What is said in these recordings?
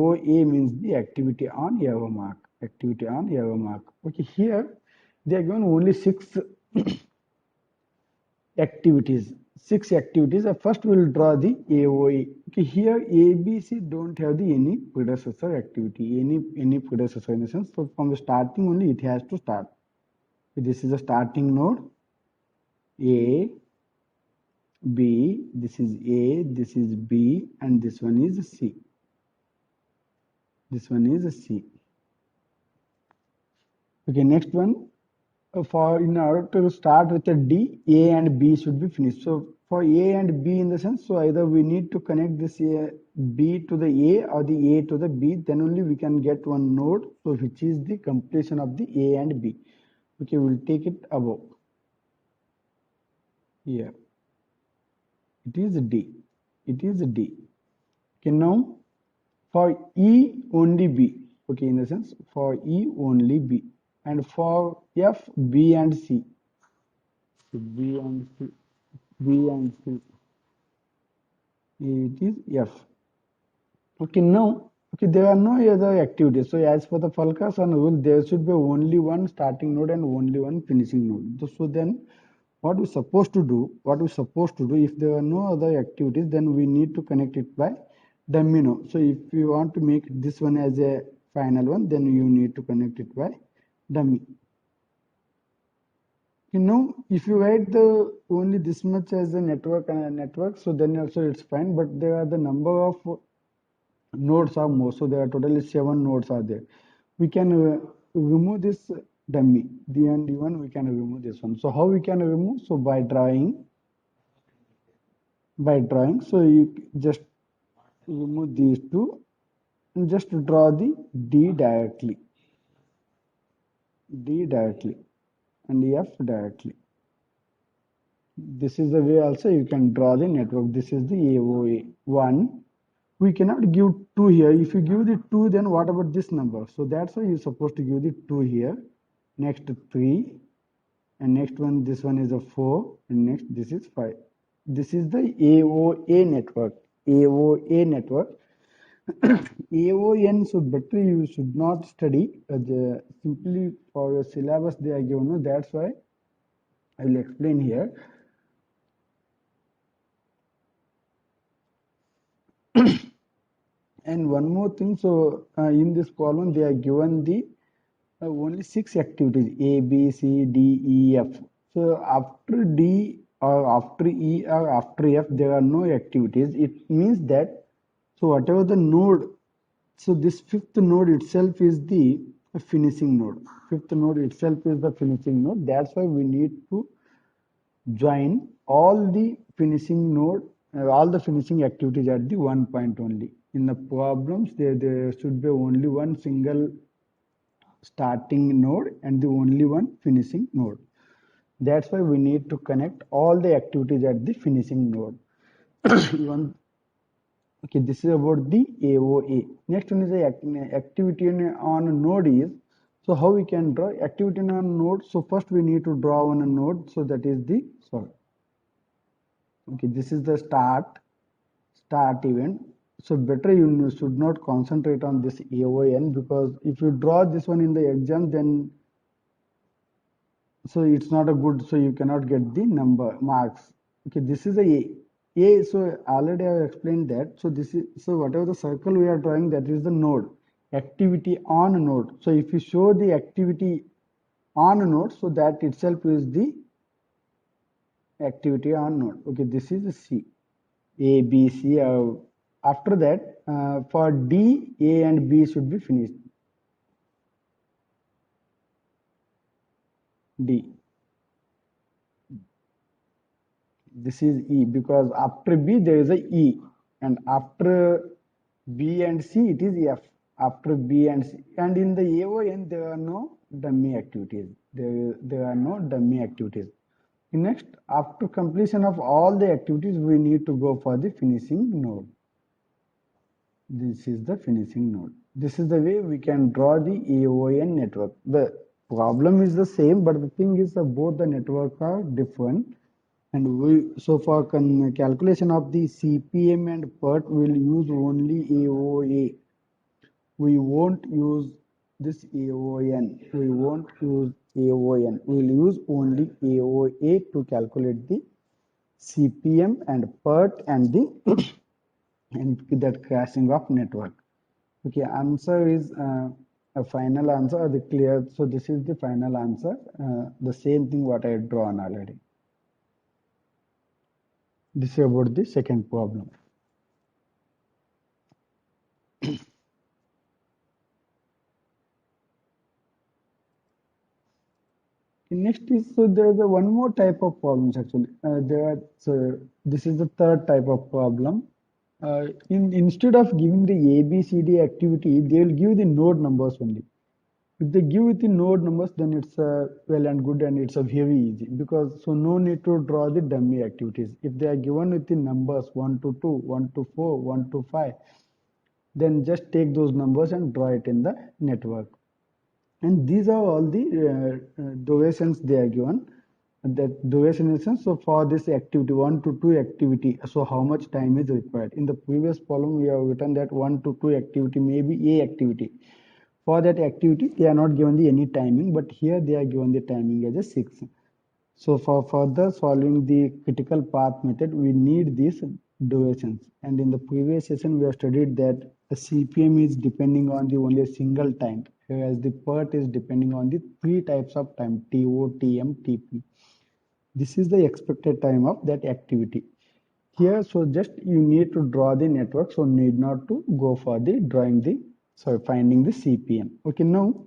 A means the activity on arrow mark. Activity on arrow mark. Okay, here they are given only six activities. Six activities. First, we will draw the AOA. Okay, here A, B, C don't have the any predecessor activity, any predecessor in a sense. So from the starting only, it has to start. This is a starting node. A, B, this is A, this is B, and this one is C. This one is C. Okay, next one. For in order to start with a D, A and B should be finished. So for A and B in the sense, so either we need to connect this B to the A or the A to the B, then only we can get one node, so which is the completion of the A and B. Okay, we'll take it above. Here. It is D. It is D. Okay, now for E only B. Okay, in the sense for E only B. And for F, B and C. B and C. B and C. It is F. Okay, now, okay, there are no other activities. So as for the Fulkerson rule, there should be only one starting node and only one finishing node. So then what we're supposed to do, if there are no other activities, then we need to connect it by dummy node. So if you want to make this one as a final one, then you need to connect it by dummy. You know, if you write the only this much as a network and a network, so then also it's fine. But there are the number of nodes are more, so there are totally 7 nodes are there. We can remove this dummy, the and even we can remove this one. So how we can remove? So by drawing. So you just remove these two and just draw the D directly. And F directly. This is the way also you can draw the network. This is the AOA 1. We cannot give 2 here. If you give the 2, then what about this number? So that's why you're supposed to give the 2 here. Next 3. And next one, this one is a 4. And next, this is 5. This is the AOA network. AOA network. AON, so better you should not study. Simply for your syllabus they are given. No, that's why I will explain here. And one more thing, so in this problem they are given the only 6 activities A, B, C, D, E, F. So after D or after E or after F there are no activities. It means that so whatever the node, so this 5th node itself is the finishing node. 5th node itself is the finishing node. That's why we need to join all the finishing node, all the finishing activities at the one point only. In the problems, there should be only one single starting node and the only one finishing node. That's why we need to connect all the activities at the finishing node. Okay, this is about the AOA. Next one is the activity on node is. So how we can draw activity on node? So first we need to draw on a node. So that is the okay, this is the start event. So better you should not concentrate on this AON, because if you draw this one in the exam, then so it's not a good, so you cannot get the number marks. Okay, this is a so already I have explained that. So this is, so whatever the circle we are drawing, that is the node, activity on a node. So if you show the activity on a node, so that itself is the activity on node. Okay, this is C, A, B, C. After that, for D, A and B should be finished. D. This is E, because after B there is a E, and after B and C it is F. After B and C, and in the AON there are no dummy activities. There are no dummy activities. Next, after completion of all the activities, we need to go for the finishing node. This is the finishing node. This is the way we can draw the AON network. The problem is the same, but the thing is that both the networks are different. And so for calculation of the CPM and PERT, we'll use only AOA. we won't use this AON. We won't use AON. We'll use only AOA to calculate the CPM and PERT and the and that crashing of network. Okay, answer is a final answer or the clear. So this is the final answer. The same thing what I had drawn already. This is about the second problem. Next is, so there's a one more type of problems actually. This is the third type of problem. Instead of giving the A, B, C, D activity, they will give the node numbers only. If they give with the node numbers, then it's well and good and it's very easy because so no need to draw the dummy activities. If they are given with the numbers 1 to 2, 1 to 4, 1 to 5, then just take those numbers and draw it in the network. And these are all the durations they are given. That duration is, so for this activity 1 to 2 activity, so how much time is required? In the previous problem, we have written that 1 to 2 activity may be A activity. For that activity, they are not given the any timing, but here they are given the timing as a 6. So for further solving the critical path method, we need these durations. And in the previous session, we have studied that the CPM is depending on the only a single time, whereas the PERT is depending on the three types of time, TO, TM, TP. This is the expected time of that activity. Here, so just you need to draw the network, so need not to go for the finding the CPM. Okay, now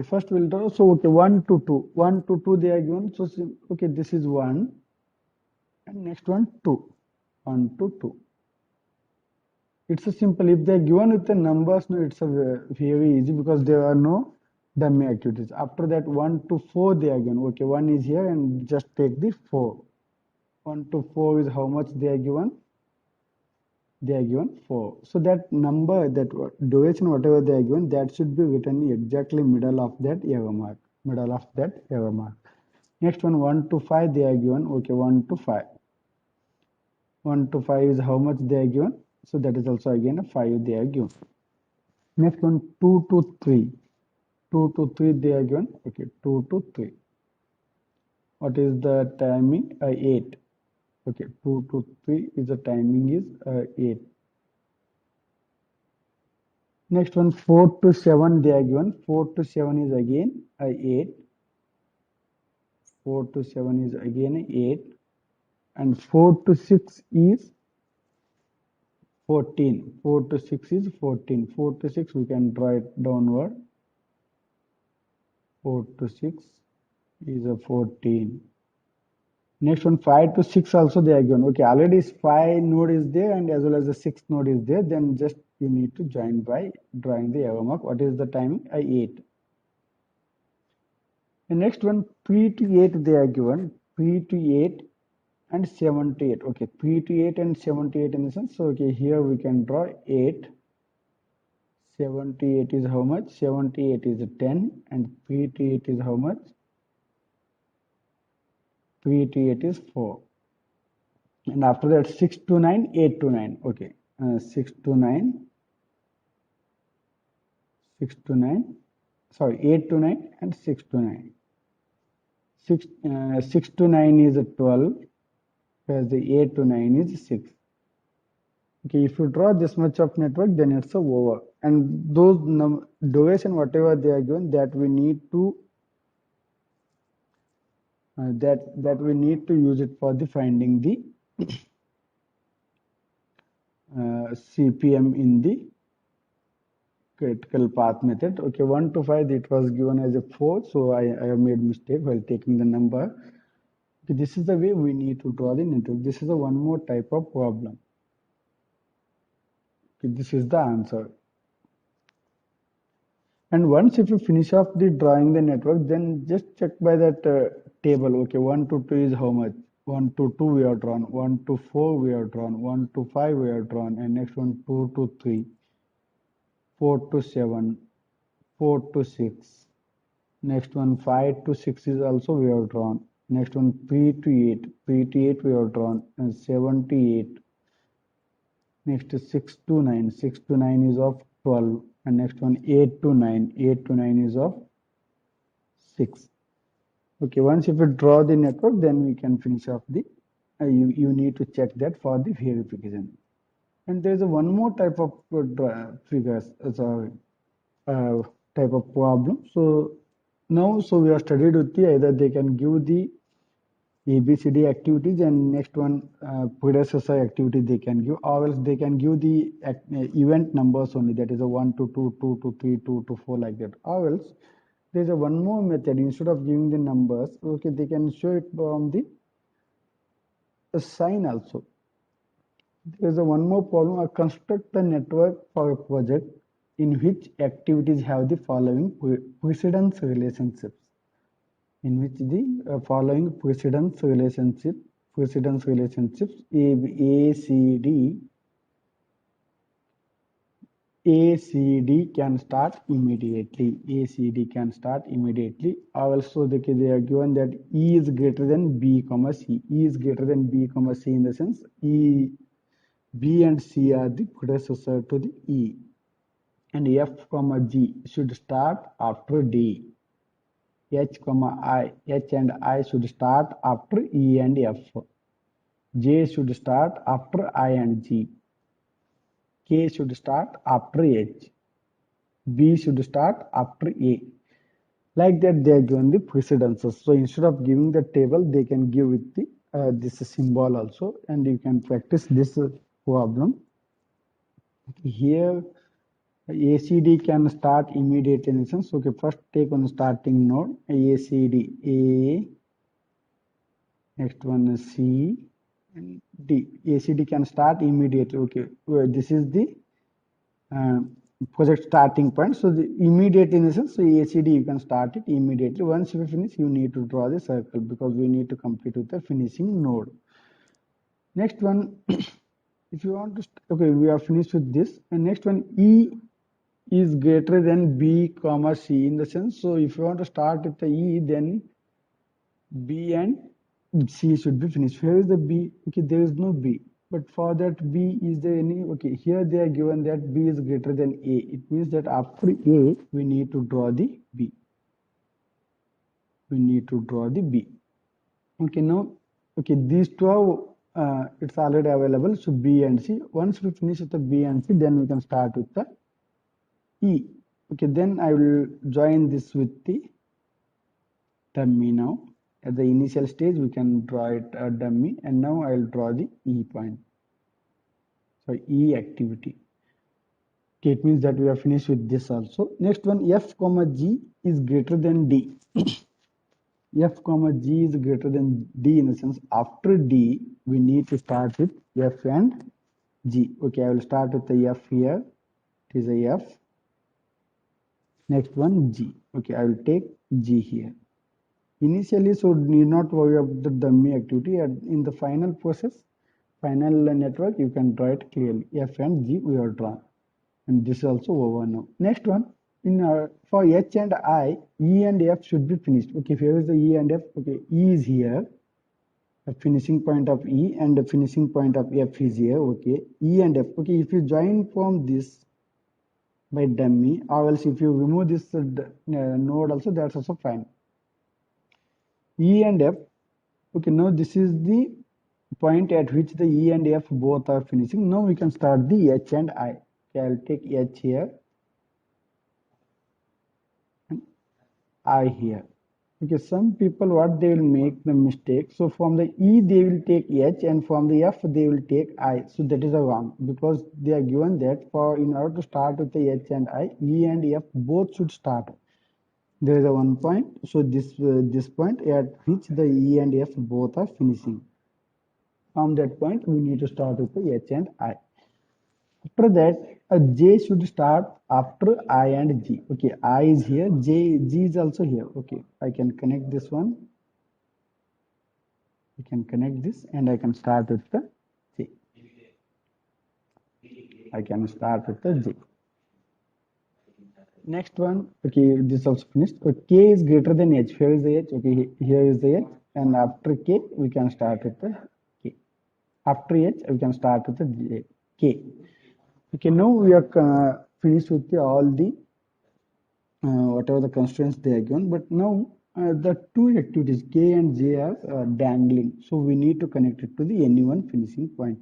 first we'll draw. So okay, 1 to 2, 1 to 2 they are given. So okay, this is 1, and next one 2, 1 to 2. It's a simple. If they're given with the numbers, no, it's a very easy because there are no dummy activities. After that, 1 to 4 they are given. Okay, 1 is here and just take the 4. 1 to 4 is how much they are given? They are given 4. So that number, that duration, whatever they are given, that should be written exactly middle of that error mark. Middle of that error mark. Next one, 1 to 5 they are given. Okay, 1 to 5. 1 to 5 is how much they are given? So that is also again a 5 they are given. Next one, 2 to 3. 2 to 3 they are given. Okay, 2 to 3. What is the timing? 8. Okay, 2 to 3 is the timing is 8. Next one, 4 to 7 they are given. 4 to 7 is again 8. 4 to 7 is again 8. And 4 to 6 is 14. 4 to 6 is 14. 4 to 6 we can draw it downward. 4 to 6 is a 14. Next one, 5 to 6 also they are given. Okay, already 5 node is there and as well as the 6 node is there. Then just you need to join by drawing the arrow mark. What is the timing? 8. The next one, 3 to 8 they are given. 3 to 8 and 7 to 8. Okay, 3 to 8 and 7 to 8 in the sense. So okay, here we can draw 8. 7 to 8 is how much? 7 to 8 is 10 and 3 to 8 is how much? 3 to 8 is 4. And after that 6 to 9, 8 to 9. Okay, 6 to 9, 6 to 9, sorry, 8 to 9 and 6 to 9. 6 to 9 is 12, whereas the 8 to 9 is 6. Okay, if you draw this much of network, then it's over. And those duration, whatever they are given, that we need to use it for the finding the CPM in the critical path method. Okay, 1 to 5 it was given as a 4, so I have made mistake while taking the number. Okay, this is the way we need to draw the network. This is a one more type of problem. Okay, this is the answer. And once if you finish off the drawing the network, then just check by that table. Okay, 1 to 2 is how much? 1 to 2 we have drawn, 1 to 4 we have drawn, 1 to 5 we have drawn, and next one 2 to 3, 4 to 7, 4 to 6. Next one 5 to 6 is also we have drawn. Next one 3 to 8, 3 to 8 we have drawn, and 7 to 8. Next is 6 to 9. 6 to 9 is of 12. And next one 8 to 9. 8 to 9 is of 6. Okay, once if you draw the network, then we can finish off the, you need to check that for the verification. And there's a one more type of figures, sorry, uh, type of problem. So now, so we are studied with the either they can give the ABCD activities and next one predecessor activity they can give, or else they can give the event numbers only, that is a 1 to 2, 2 to 3, 2 to 4 like that. Or else there's a one more method, instead of giving the numbers, okay, they can show it from the sign also. There's a one more problem, construct a network for a project in which activities have the following precedence relationships. In which the following precedence relationships ACD can start immediately. ACD can start immediately. Also, they are given that E is greater than B, comma C. E is greater than B, comma C in the sense E, B and C are the predecessor to the E. And F, comma G should start after D. H, comma I, H and I should start after E and F. J should start after I and G. K should start after H. B should start after A. Like that, they are given the precedences. So instead of giving the table, they can give with the this symbol also, and you can practice this problem. Here, ACD can start immediate in a sense. Okay, first take on starting node ACD A. Next one is C and D. ACD can start immediately. Okay, this is the project starting point. So the immediate in the sense, so ACD you can start it immediately. Once you finish, you need to draw the circle because we need to complete with the finishing node. Next one, if you want to, okay, we are finished with this. And next one, E is greater than B, comma C in the sense. So if you want to start with the E, then B and C should be finished. Here is the B. Okay, there is no B. But for that B, is there any? Okay, here they are given that B is greater than A. It means that after A, we need to draw the B. We need to draw the B. Okay, now, okay, these two are, it's already available. So B and C. Once we finish with the B and C, then we can start with the E. Okay, then I will join this with the dummy now. At the initial stage, we can draw it a dummy, and now I will draw the E point. So E activity. Okay, it means that we are finished with this also. Next one, F, comma G is greater than D. F, comma G is greater than D in the sense after D, we need to start with F and G. Okay, I will start with the F here. It is a F. Next one, G. Okay, I will take G here. Initially, so need not worry about the dummy activity. And in the final process, final network, you can draw it clearly. F and G we are drawn. And this is also over now. Next one, in for H and I, E and F should be finished. Okay, here is the E and F. Okay, E is here. The finishing point of E and the finishing point of F is here. Okay, E and F. Okay, if you join from this by dummy, or else if you remove this node also, that's also fine. E and F. Okay, now this is the point at which the E and F both are finishing. Now we can start the H and I. Okay, I'll take H here and I here. Okay, some people what they will make the mistake. So from the E they will take H and from the F they will take I. So that is a wrong because they are given that for in order to start with the H and I, E and F both should start. There is a one point. So this point at which the E and F both are finishing. From that point, we need to start with the H and I. After that, a J should start after I and G. Okay, I is here, G is also here. Okay, I can connect this one. I can connect this and I can start with the J. I can start with the J. Next one, okay, this is also finished. So K is greater than H. Here is the H. Okay, here is the H. And after K, we can start with the K. After H, we can start with the J. K. Okay, now we are finished with all the whatever the constraints they are given. But now the two activities K and J are dangling. So we need to connect it to the any one finishing point.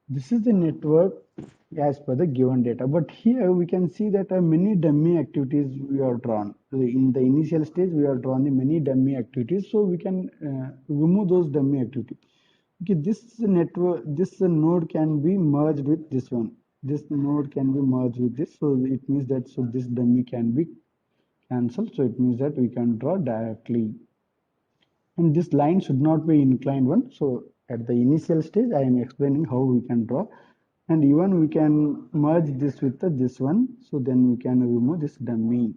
This is the network as per the given data. But here we can see that many dummy activities we are drawn. In the initial stage, we are drawn the many dummy activities. So we can remove those dummy activities. Okay, this network, this node can be merged with this one. This node can be merged with this. So it means that so this dummy can be cancelled. So it means that we can draw directly. And this line should not be inclined one. So at the initial stage, I am explaining how we can draw. And even we can merge this with this one. So then we can remove this dummy.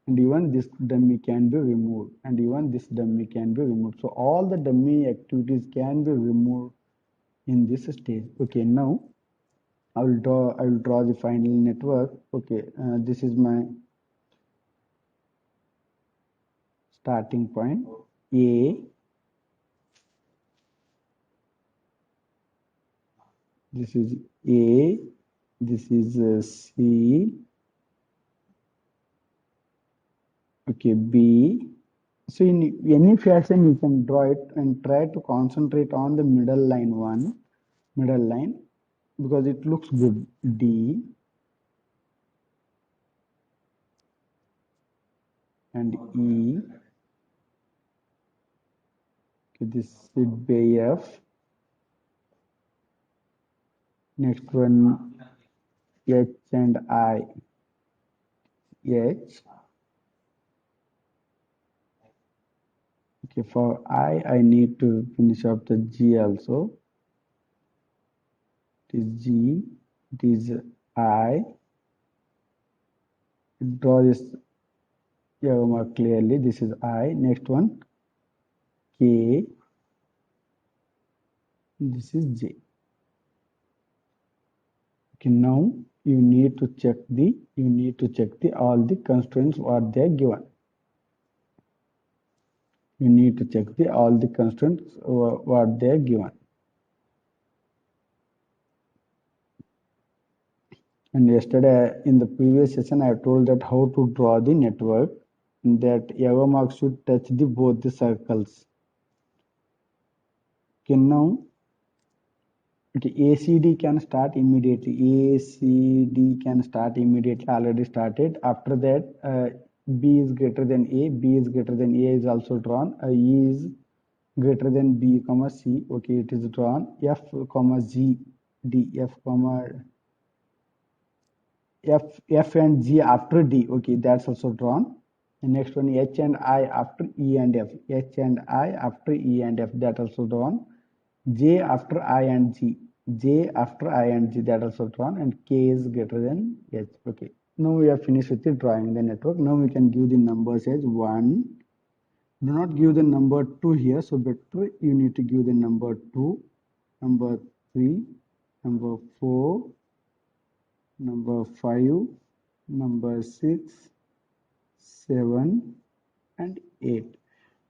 And even this dummy can be removed. And even this dummy can be removed. So all the dummy activities can be removed in this stage. Okay, now I will draw the final network. Okay, this is my starting point. A, this is A, this is C, okay, B. So in any fashion you can draw it and try to concentrate on the middle line one, middle line, because it looks good. D and E. Okay, this should be F. Next one H and I. H. Okay, for I need to finish up the G also. It is G, it is I. Draw this arrow clearly. This is I. Next one K. This is J. Okay, now you need to check the all the constraints what they are given. You need to check all the constraints what they are given. And yesterday in the previous session, I told that how to draw the network, that arrow mark should touch both the circles. Okay, now okay, ACD can start immediately. ACD can start immediately. Already started. After that, B is greater than A. B is greater than A is also drawn. E is greater than B, comma C. Okay, it is drawn. F, comma G, D. F, comma F and G after D. Okay, that's also drawn. The next one H and I after E and F. H and I after E and F, that also drawn. J after I and G. J after I and G, that also drawn. And K is greater than H. Okay. Now we are finished with the drawing the network. Now we can give the numbers as 1. Do not give the number 2 here. So better you need to give the number 2, number 3, number 4, number 5, number 6, 7, and 8.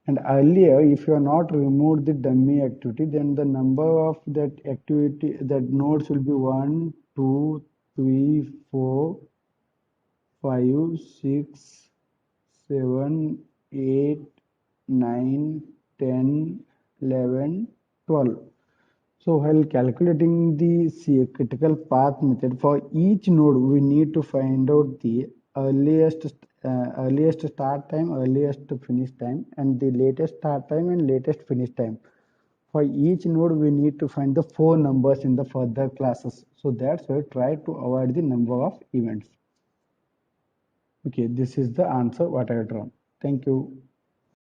And earlier, if you are not removed the dummy activity, then the number of that activity, that nodes will be 1, 2, 3, 4, 5, 6, 7, 8, 9, 10, 11, 12. So while calculating the critical path method, for each node we need to find out the earliest start time, earliest finish time, and the latest start time and latest finish time. For each node we need to find the 4 numbers in the further classes. So that's why try to avoid the number of events. Okay, this is the answer what I have drawn. Thank you.